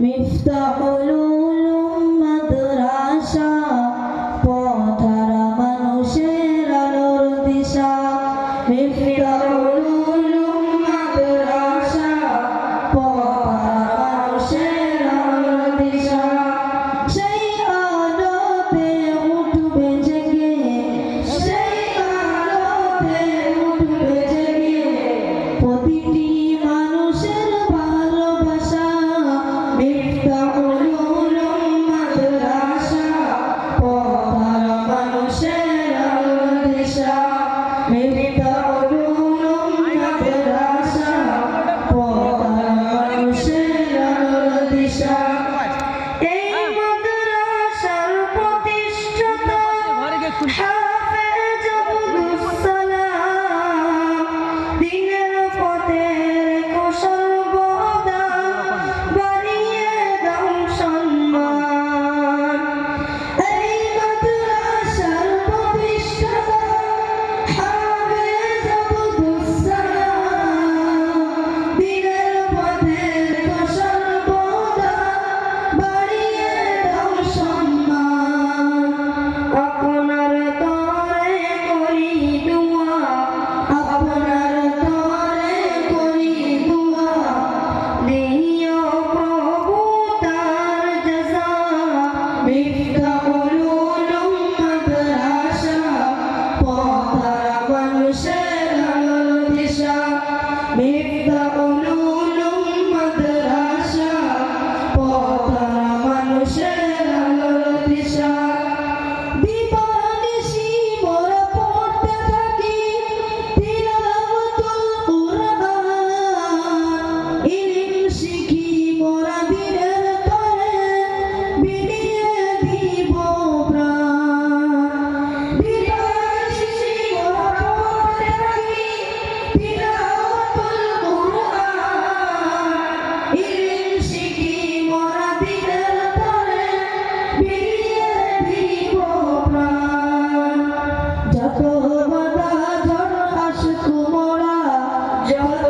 মিফতাহুল উলুম মাদ্রাসা পথহারা মানুষের আলোর দিশা। মিফতাহুল উলুম মাদ্রাসা পথহারা মানুষের আলোর দিশা। সেই আলোতে উঠবে জেগে, সেই আলোতে উঠবে জেগে প্রতিটি মানুষের ভালোবাসা। মিফতাহুল উলুম মাদ্রাসা পথহারা মানুষের আলোর দিশা। মিফতাহুল উলুম মাদ্রাসা পথহারা মানুষের আলোর দিশা। এই মাদ্রাসার প্রতিষ্ঠাতা হাফেজ আব্দুস সালাম দিনের পথে রেখো সর্বদা বাড়িয়ে দাও সম্মান। এই মাদ্রাসার প্রতিষ্ঠাতা হাফেজ আব্দুস সালাম দিনের পথে রেখো সর্বদা বাড়িয়ে দাও সম্মান। আপনার তরে করি দুয়া, আপনার তরে করি দুয়া, দিও প্রভু তার জাযা। মিফতাহুল উলুম মাদ্রাসা পথহারা মানুষের আলোর দিশা। মিফতাহুল উলুম মাদ্রাসা পথহারা মানুষের আলোর দিশা। দিবানিশি মোরা পড়তে থাকি তিলাওয়াতুল কুরআন। ইলম শিখি মোরা দিনের তরে বিলিয়ে দিব প্রাণ। দিবানিশি মোরা পড়তে থাকি তিলাওয়াতুল কুরআন। ইলম শিখি মোরা দিনের তরে বিলিয়ে দিব প্রাণ। যত বাধা ঝড় আসুক মোরা, যত